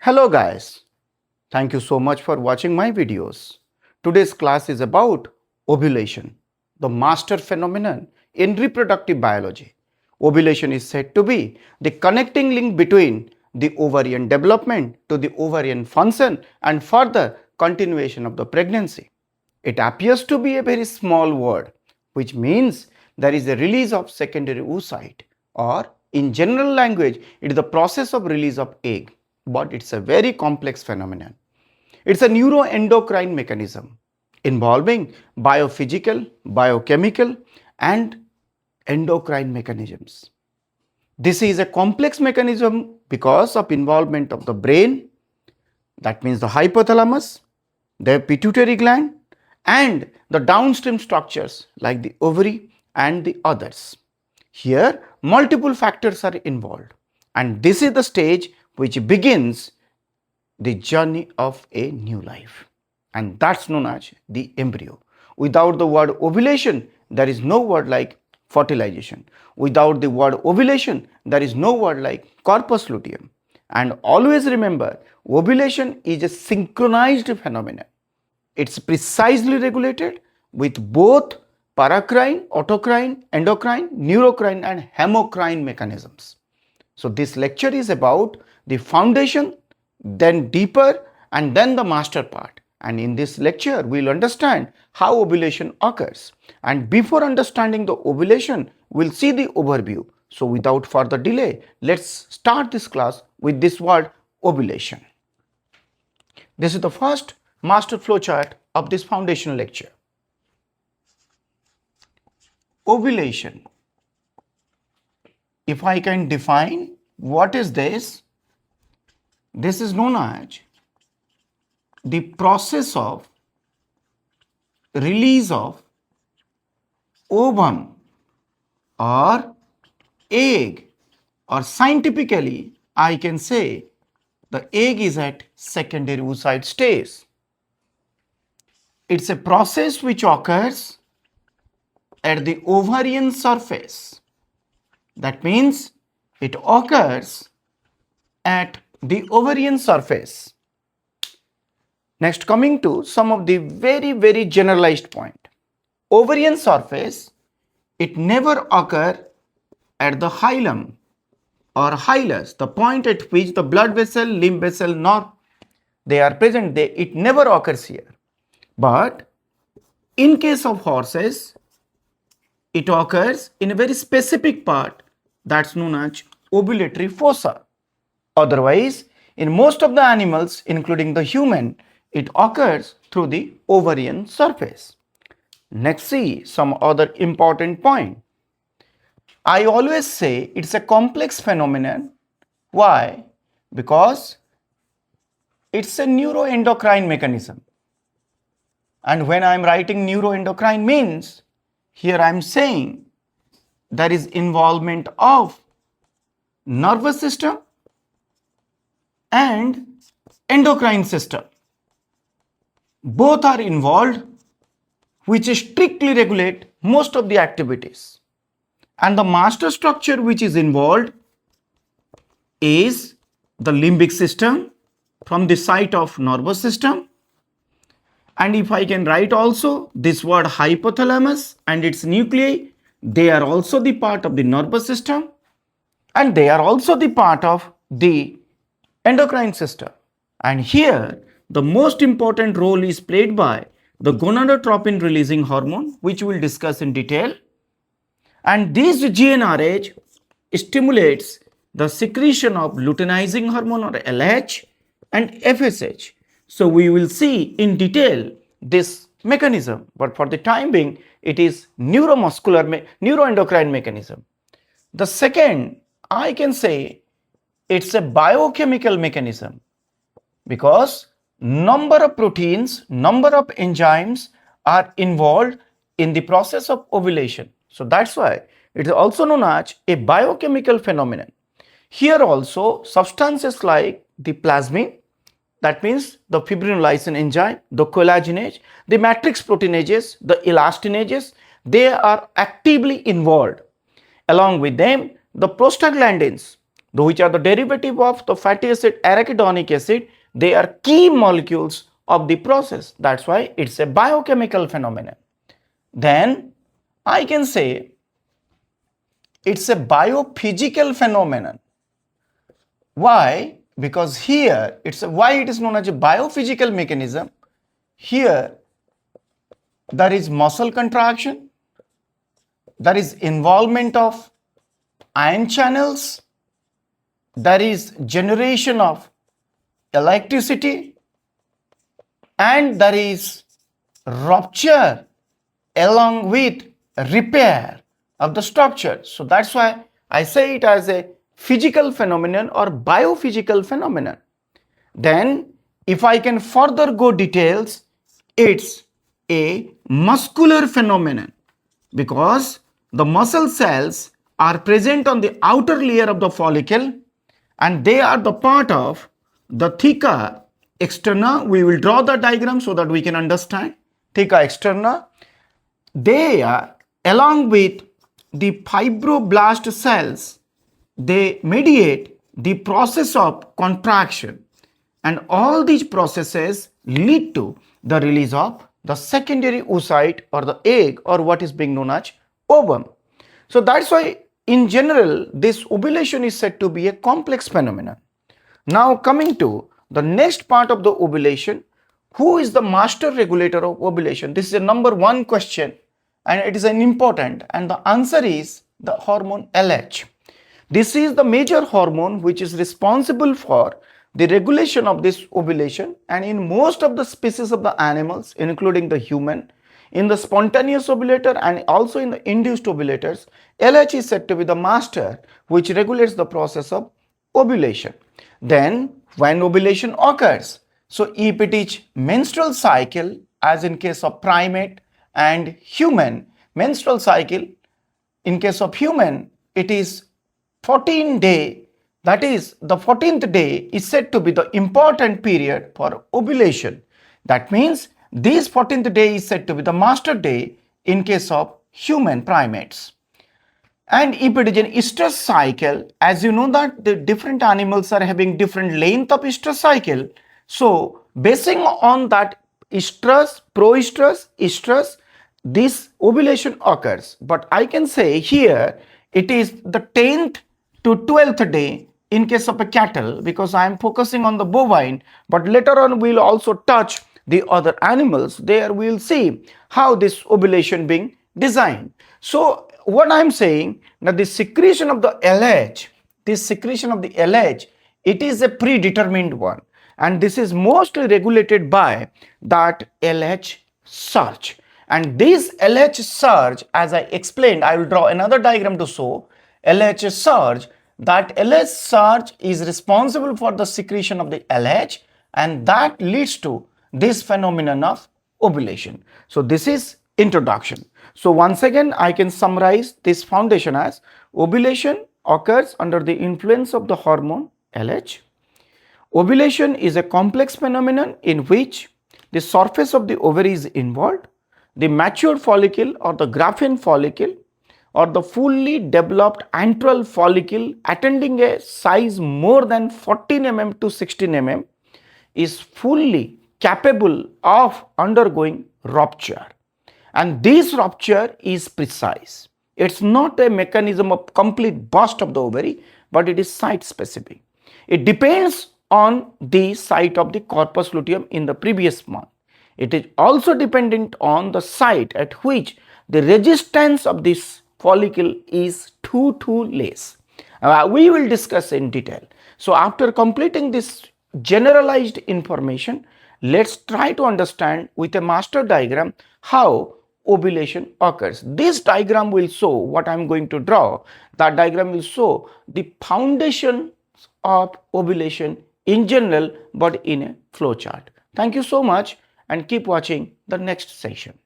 Hello guys, thank you so much for watching my videos. Today's class is about ovulation, the master phenomenon in reproductive biology. Ovulation is said to be the connecting link between the ovarian development to the ovarian function and further continuation of the pregnancy. It appears to be a very small word, which means there is a release of secondary oocyte, or in general language, it is the process of release of egg, but it's a very complex phenomenon. It's a neuroendocrine mechanism involving biophysical, biochemical, and endocrine mechanisms. This is a complex mechanism because of involvement of the brain, that means the hypothalamus, the pituitary gland, and the downstream structures like the ovary and the others. Here, multiple factors are involved, and this is the stage which begins the journey of a new life, and that's known as the embryo. Without the word ovulation, there is no word like fertilization. Without the word ovulation, there is no word like corpus luteum. And always remember, ovulation is a synchronized phenomenon. It's precisely regulated with both paracrine, autocrine, endocrine, neurocrine and hemocrine mechanisms. So this lecture is about the foundation, then deeper, and then the master part. And in this lecture, we'll understand how ovulation occurs. And before understanding the ovulation, we'll see the overview. So without further delay, let's start this class with this word ovulation. This is the first master flow chart of this foundational lecture. Ovulation. If I can define what is this, this is known as the process of release of ovum or egg, or scientifically I can say the egg is at secondary oocyte stage. It's a process which occurs at the ovarian surface. That means it occurs at the ovarian surface. Next, coming to some of the very generalized point. Ovarian surface, it never occur at the hilum or hilus, the point at which the blood vessel, lymph vessel, nor they are present. It never occurs here. But in case of horses, it occurs in a very specific part that's known as ovulatory fossa. Otherwise, in most of the animals, including the human, it occurs through the ovarian surface. Next, see some other important point. I always say it's a complex phenomenon. Why? Because it's a neuroendocrine mechanism. And when I'm writing neuroendocrine means, here I'm saying there is involvement of nervous system and endocrine system. Both are involved, which strictly regulate most of the activities. And the master structure which is involved is the limbic system from the site of nervous system. And if I can write also this word hypothalamus and its nuclei, they are also the part of the nervous system, and they are also the part of the endocrine system. And here the most important role is played by the gonadotropin releasing hormone, which we will discuss in detail. And this GnRH stimulates the secretion of luteinizing hormone or LH and FSH. So we will see in detail this mechanism, but for the time being, it is neuroendocrine mechanism. The second, I can say it's a biochemical mechanism, because number of proteins, number of enzymes are involved in the process of ovulation. So that's why it is also known as a biochemical phenomenon. Here also substances like the plasmin, that means the fibrinolysin enzyme, the collagenase, the matrix proteinases, the elastinases, they are actively involved. Along with them, the prostaglandins, which are the derivative of the fatty acid arachidonic acid. They are key molecules of the process. That's why it's a biochemical phenomenon. Then I can say it's a biophysical phenomenon. Why? Because here why it is known as a biophysical mechanism. Here there is muscle contraction, there is involvement of ion channels, there is generation of electricity, and there is rupture along with repair of the structure. So that's why I say it as a physical phenomenon or biophysical phenomenon. Then if I can further go details, it's a muscular phenomenon, because the muscle cells are present on the outer layer of the follicle and they are the part of the theca externa. We will draw the diagram so that we can understand. Theca externa, they are along with the fibroblast cells, they mediate the process of contraction, and all these processes lead to the release of the secondary oocyte or the egg, or what is being known as ovum. So that's why in general this ovulation is said to be a complex phenomenon. Now coming to the next part of the ovulation, who is the master regulator of ovulation? This is a number one question and it is an important, and the answer is the hormone LH. This is the major hormone which is responsible for the regulation of this ovulation, and in most of the species of the animals, including the human, in the spontaneous ovulator and also in the induced ovulators, LH is said to be the master which regulates the process of ovulation. Then when ovulation occurs, so if it is menstrual cycle, as in case of primate and human, menstrual cycle, in case of human, it is 14-day, that is the 14th day is said to be the important period for ovulation. That means this 14th day is said to be the master day in case of human primates. And if it is an estrus cycle, as you know that the different animals are having different length of estrus cycle. So basing on that estrus, proestrus, estrus, this ovulation occurs. But I can say here it is the 10th to 12th day in case of a cattle, because I am focusing on the bovine, but later on we will also touch the other animals. There we will see how this ovulation being designed. So what I am saying, that the secretion of the LH, it is a predetermined one, and this is mostly regulated by that LH surge. And this LH surge, as I explained, I will draw another diagram to show LH surge. That LH surge is responsible for the secretion of the LH, and that leads to this phenomenon of ovulation. So this is introduction. So once again I can summarize this foundation as ovulation occurs under the influence of the hormone LH. Ovulation is a complex phenomenon in which the surface of the ovary is involved. The mature follicle or the Graafian follicle or the fully developed antral follicle attaining a size more than 14 mm to 16 mm is fully capable of undergoing rupture, and this rupture is precise. It's not a mechanism of complete burst of the ovary, but it is site specific. It depends on the site of the corpus luteum in the previous month. It is also dependent on the site at which the resistance of this follicle is too less. We will discuss in detail. So after completing this generalized information, let's try to understand with a master diagram how ovulation occurs. This diagram will show what I am going to draw. That diagram will show the foundation of ovulation in general, but in a flow chart. Thank you so much and keep watching the next session.